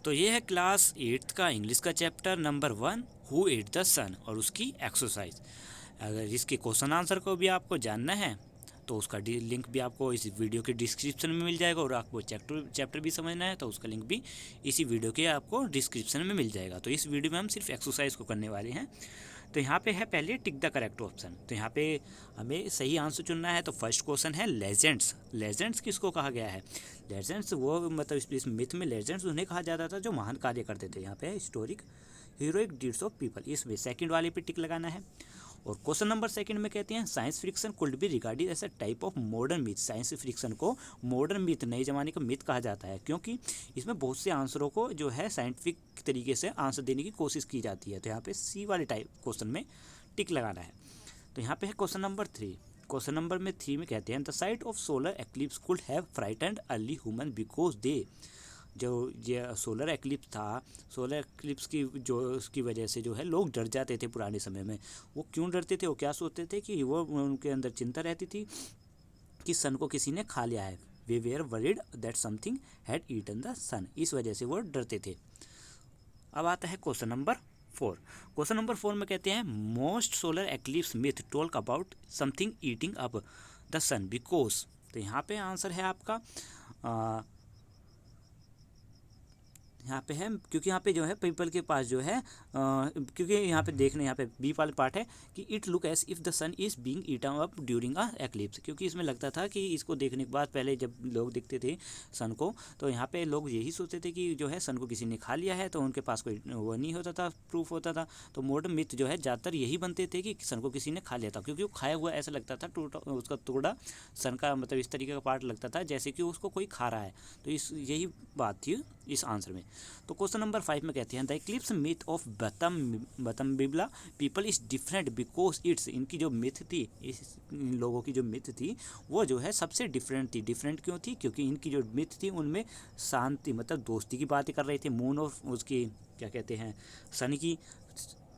तो ये है क्लास 8th का इंग्लिश का chapter number 1 who ate the sun और उसकी एक्सरसाइज। अगर इसके क्वेश्चन आंसर को भी आपको जानना है तो उसका लिंक भी आपको इस वीडियो के डिस्क्रिप्शन में मिल जाएगा, और आपको चैप्टर भी समझना है तो उसका लिंक भी इसी वीडियो के आपको डिस्क्रिप्शन में मिल जाएगा। तो इस वीडियो में हम सिर्फ एक्सरसाइज को करने वाले हैं। तो यहाँ पे है पहले टिक द करेक्ट ऑप्शन। तो यहाँ पे हमें सही आंसर चुनना है। तो फर्स्ट क्वेश्चन है लेजेंड्स। लेजेंड्स किसको कहा गया है? लेजेंड्स वो मतलब इस मिथ में लेजेंड्स उन्हें कहा जाता था जो महान कार्य करते थे। यहाँ पे historic heroic deeds of people, इसमें सेकंड वाले पे टिक लगाना है। और क्वेश्चन नंबर सेकंड में कहते हैं science fiction could be regarded as a type of modern myth. Science fiction को मॉडर्न मिथ, नए जमाने का मिथ कहा जाता है, क्योंकि इसमें बहुत से आंसरों को जो है साइंटिफिक तरीके से आंसर देने की कोशिश की जाती है। तो यहाँ पे सी वाले टाइप क्वेश्चन में टिक लगाना है। तो यहाँ पे है क्वेश्चन नंबर 3। क्वेश्चन नंबर में 3 में कहते हैं the site of solar eclipse could have frightened early human because they. जो ये सोलर एक्लिप्स था, सोलर एक्लिप्स की जो उसकी वजह से जो है लोग डर जाते थे पुराने समय में। वो क्यों डरते थे? वो क्या सोचते थे कि वो उनके अंदर चिंता रहती थी कि सन को किसी ने खा लिया है। वे were worried that something had eaten the sun, इस वजह से वो डरते थे। अब आता है क्वेश्चन नंबर 4। क्वेश्चन नंबर 4 में कहते हैं most solar eclipse myth talk about something eating up the sun because. तो यहाँ पे आंसर है आपका यहाँ पे है, क्योंकि यहाँ पे जो है पीपल के पास जो है क्योंकि यहाँ पे देखने, यहाँ पे बी वाला पार्ट है कि it look as if the sun is being eaten up during a eclipse. क्योंकि इसमें लगता था कि इसको देखने के बाद पहले जब लोग देखते थे सन को, तो यहाँ पे लोग यही सोचते थे कि जो है सन को किसी ने खा लिया है, तो उनके पास कोई वो नहीं होता था, प्रूफ होता था। तो मॉडर्न मिथ जो है ज़्यादातर यही बनते थे कि सन को किसी ने खा लिया था, क्योंकि वो खाया हुआ ऐसा लगता था, टूटा उसका टुकड़ा सन का मतलब इस तरीके का पार्ट लगता था जैसे कि उसको कोई खा रहा है। तो इस यही बात थी इस आंसर में। तो क्वेश्चन नंबर 5 में कहते हैं the eclipse myth of Batammaliba people is different because it's. इनकी जो मिथ थी, इस इन लोगों की जो मिथ थी वो जो है सबसे डिफरेंट थी। डिफरेंट क्यों थी? क्योंकि इनकी जो मिथ थी उनमें शांति मतलब दोस्ती की बातें कर रहे थे, मून और उसकी क्या कहते हैं सन की,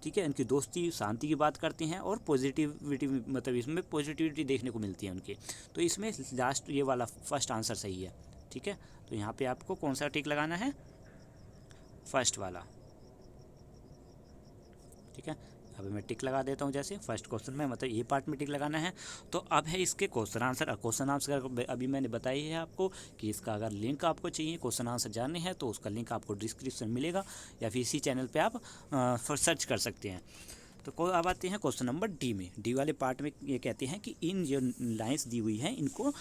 ठीक है, इनकी दोस्ती शांति की बात करते हैं, और पॉजिटिविटी मतलब इसमें पॉजिटिविटी देखने को मिलती है उनकी। तो इसमें लास्ट ये वाला फर्स्ट आंसर सही है, ठीक है। तो यहाँ पे आपको कौन सा टिक लगाना है? फर्स्ट वाला, ठीक है। अभी मैं टिक लगा देता हूँ, जैसे फर्स्ट क्वेश्चन में मतलब ये पार्ट में टिक लगाना है। तो अब है इसके क्वेश्चन आंसर। क्वेश्चन आंसर अभी मैंने बताई है आपको कि इसका अगर लिंक आपको चाहिए, क्वेश्चन आंसर जानने हैं, तो उसका लिंक आपको डिस्क्रिप्शन मिलेगा या फिर इसी चैनल पे आप सर्च कर सकते हैं। तो अब आते हैं क्वेश्चन नंबर डी में। डी वाले पार्ट में ये कहते हैं कि इन जो लाइन्स दी हुई हैं इनको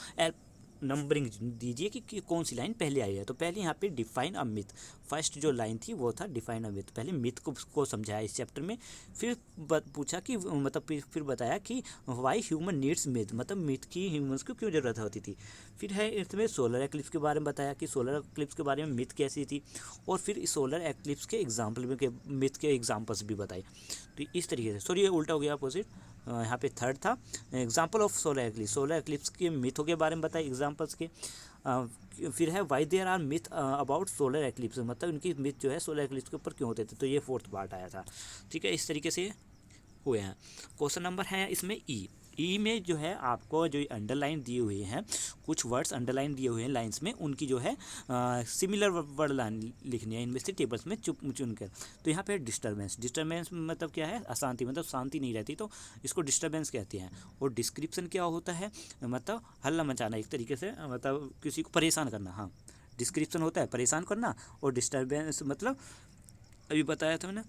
नंबरिंग दीजिए कि कौन सी लाइन पहले आई है। तो पहले यहाँ पे डिफाइन अ मिथ, फर्स्ट जो लाइन थी वो था डिफाइन अ मिथ। पहले मिथ को समझाया इस चैप्टर में, फिर पूछा कि मतलब फिर बताया कि वाई ह्यूमन नीड्स मिथ, मतलब मिथ की ह्यूमंस को क्यों ज़रूरत होती थी। फिर है इसमें सोलर एक्लिप्स के बारे में बताया कि सोलर एक्लिप्स के बारे में मिथ कैसी थी, और फिर सोलर एक्लिप्स के एग्जाम्पल में मिथ के एग्जाम्पल्स भी बताए। तो इस तरीके से, सॉरी ये उल्टा हो गया अपोजिट, यहाँ पे थर्ड था example of solar eclipse. Solar eclipse के मिथों के बारे में बताए एग्जाम्पल्स के। फिर है why there are myth about solar eclipse, मतलब इनकी मिथ जो है सोलर एक्लिप्स के ऊपर क्यों होते थे। तो ये फोर्थ पार्ट आया था, ठीक है। इस तरीके से हुए हैं। क्वेश्चन नंबर है इसमें ई में जो है आपको जो अंडरलाइन दिए हुए हैं, कुछ वर्ड्स अंडरलाइन दिए हुए हैं लाइंस में, उनकी जो है सिमिलर वर्ड लाइन लिखनी है इनमें से टेबल्स में चुन कर। तो यहाँ पे डिस्टर्बेंस, डिस्टर्बेंस मतलब क्या है? अशांति, मतलब शांति नहीं रहती, तो इसको डिस्टर्बेंस कहते हैं। और डिस्क्रिप्शन क्या होता है? मतलब हल्ला मचाना एक तरीके से, मतलब किसी को परेशान करना। हाँ, डिस्क्रिप्शन होता है परेशान करना, और डिस्टर्बेंस मतलब अभी बताया था मैंने।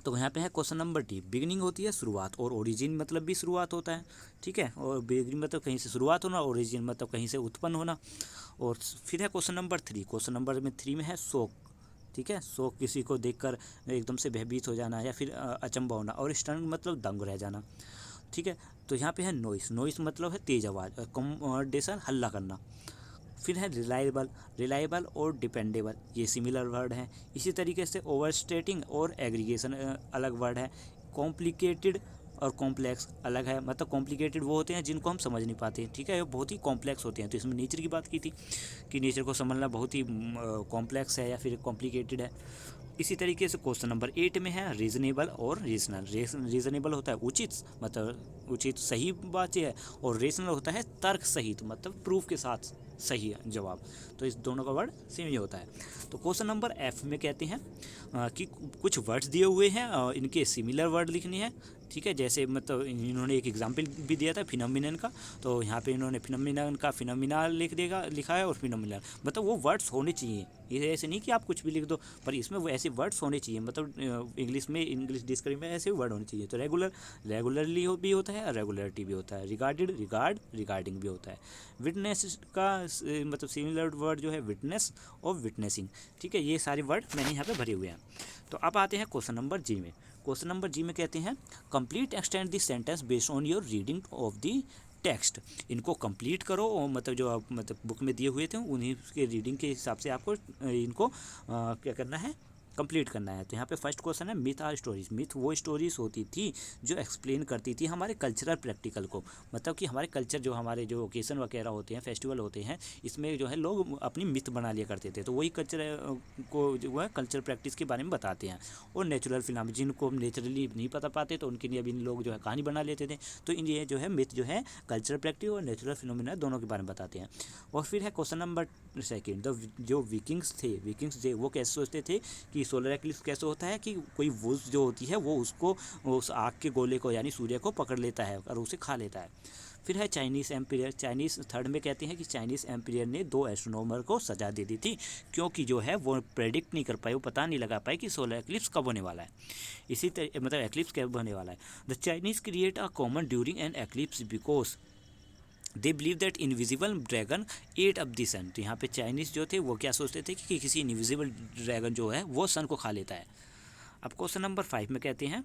तो यहाँ पे है क्वेश्चन नंबर डी, बिगिनिंग होती है शुरुआत, और ओरिजिन मतलब भी शुरुआत होता है, ठीक है। और बिगिनिंग मतलब कहीं से शुरुआत होना, ओरिजिन मतलब कहीं से उत्पन्न होना। और फिर है क्वेश्चन नंबर 3। क्वेश्चन नंबर में 3 में है शोक, ठीक है। शोक किसी को देखकर एकदम से भयभीत हो जाना या फिर अचंभा होना, और स्टन मतलब दंग रह जाना, ठीक है। तो यहाँ पे है नॉइस, नॉइस मतलब है तेज आवाज़, कॉमोडेशन हल्ला करना। फिर है रिलायबल, रिलायबल और डिपेंडेबल, ये सिमिलर वर्ड हैं। इसी तरीके से ओवरस्टेटिंग और एग्रीगेशन अलग वर्ड है। कॉम्प्लिकेटेड और कॉम्प्लेक्स अलग है, मतलब कॉम्प्लिकेटेड वो होते हैं जिनको हम समझ नहीं पाते, ठीक है, ये बहुत ही कॉम्प्लेक्स होते हैं। तो इसमें नेचर की बात की थी कि नेचर को समझना बहुत ही कॉम्प्लेक्स है या फिर कॉम्प्लिकेटेड है। इसी तरीके से क्वेश्चन नंबर 8 में है रीजनेबल और रीजनल। रीजनेबल होता है उचित, मतलब उचित सही बात है, और रीजनल होता है तर्क सहित, मतलब प्रूफ के साथ सही है जवाब। तो इस दोनों का वर्ड सेम ही होता है। तो क्वेश्चन नंबर एफ में कहते हैं कि कुछ वर्ड्स दिए हुए हैं, इनके सिमिलर वर्ड लिखने हैं। ठीक है, जैसे मतलब इन्होंने एक एग्जाम्पल भी दिया था फिनोमिनन का, तो यहाँ पे इन्होंने फिनोमिनन का फिनोमिनल लिखा है और फिनोमिनल मतलब वो वर्ड्स होने चाहिए। ये ऐसे नहीं कि आप कुछ भी लिख दो, पर इसमें वो ऐसे वर्ड्स होने चाहिए, मतलब इंग्लिश में, इंग्लिश डिक्शनरी में ऐसे वर्ड होने चाहिए। तो रेगुलरली भी होता है और रेगुलरिटी भी होता है। रिगार्डेड, रिगार्डिंग भी होता है। विटनेस का मतलब सिमिलर वर्ड जो है विटनेस और विटनेसिंग। ठीक है, ये सारे वर्ड मैंने यहाँ पे भरे हुए हैं। तो अब आते हैं क्वेश्चन नंबर जी में। क्वेश्चन नंबर जी में कहते हैं complete extend this sentence based on your reading of the text. इनको कंप्लीट करो, और मतलब जो आप मतलब बुक में दिए हुए थे उन्हीं के रीडिंग के हिसाब से आपको इनको क्या करना है, कंप्लीट करना है। तो यहाँ पे फर्स्ट क्वेश्चन है मिथ आर स्टोरीज। मिथ वो स्टोरीज होती थी जो एक्सप्लेन करती थी हमारे कल्चरल प्रैक्टिकल को, मतलब कि हमारे कल्चर जो हमारे जो ओकेजन वगैरह होते हैं, फेस्टिवल होते हैं, इसमें जो है लोग अपनी मिथ बना लिया करते थे। तो वही कल्चर को जो है कल्चर प्रैक्टिस के बारे में बताते हैं। और नेचुरल फिनोमेना जिनको नेचुरली नहीं पता पाते तो उनके लिए अभी लोग जो है कहानी बना लेते थे। तो इन ये जो है मिथ जो है कल्चरल प्रैक्टिस और नेचुरल फिनोमेना दोनों के बारे में बताते हैं। और फिर है क्वेश्चन नंबर सेकेंड, जो विकिंग्स थे, विकिंग्स वो कैसे सोचते थे कि सोलर एक्लिप्स कैसे होता है कि कोई वुल्फ जो होती है वो उसको, उस आग के गोले को यानी सूर्य को पकड़ लेता है और उसे खा लेता है। फिर है चाइनीज़ एम्पायर। चाइनीज़ थर्ड में कहते हैं कि चाइनीज़ एम्पायर ने 2 एस्ट्रोनॉमर को सजा दे दी थी, क्योंकि जो है वो प्रेडिक्ट नहीं कर पाए, वो पता नहीं लगा पाए कि सोलर एक्लिप्स कब होने वाला है, इसी तरह मतलब एक्लिप्स कब होने वाला है। The Chinese create a common during an eclipse because they believe that invisible dragon ate up the sun. तो यहाँ पे चाइनीज़ जो थे वो क्या सोचते थे कि किसी इनविजिबल ड्रैगन जो है वो सन को खा लेता है। अब क्वेश्चन नंबर 5 में कहते हैं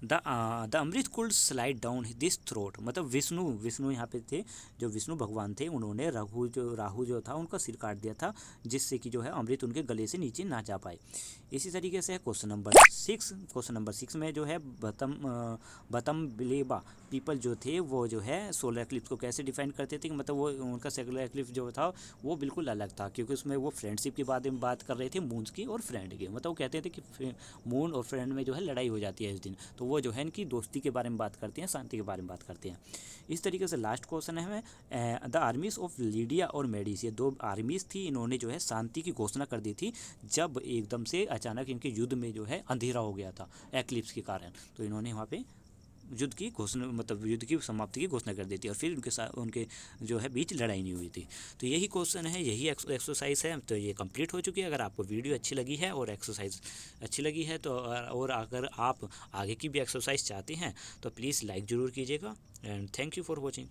the amrit could slide down this throat. मतलब विष्णु यहाँ पे थे, जो विष्णु भगवान थे, उन्होंने राहु जो था उनका सिर काट दिया था, जिससे कि जो है अमृत उनके गले से नीचे ना जा पाए। इसी तरीके से है क्वेश्चन नंबर 6। क्वेश्चन नंबर 6 में जो है बतम बिलेबा पीपल जो थे वो जो है सोलर एक्लिप्स को कैसे डिफाइन करते थे कि मतलब वो उनका सोलर एक्लिप्स जो था वो बिल्कुल अलग था, क्योंकि उसमें वो फ्रेंडशिप के बारे में बात कर रहे थे, मून की और फ्रेंड की। मतलब वो कहते थे कि मून और फ्रेंड में जो है लड़ाई हो जाती है इस दिन, तो वो जो है इनकी दोस्ती के बारे में बात करते हैं, शांति के बारे में बात करते हैं। इस तरीके से लास्ट क्वेश्चन है हमें द आर्मीज ऑफ लीडिया और मेडिस। ये 2 आर्मीज थी, इन्होंने जो है शांति की घोषणा कर दी थी जब एकदम से अचानक इनके युद्ध में जो है अंधेरा हो गया था एक्लिप्स के कारण। तो इन्होंने वहाँ पे युद्ध की घोषणा, मतलब युद्ध की समाप्ति की घोषणा कर दी थी, और फिर उनके साथ उनके जो है बीच लड़ाई नहीं हुई थी। तो यही क्वेश्चन है, यही एक्सरसाइज है। तो ये कंप्लीट हो चुकी है। अगर आपको वीडियो अच्छी लगी है और एक्सरसाइज अच्छी लगी है तो, और अगर आप आगे की भी एक्सरसाइज चाहते हैं तो प्लीज़ लाइक ज़रूर कीजिएगा। And thank you for watching.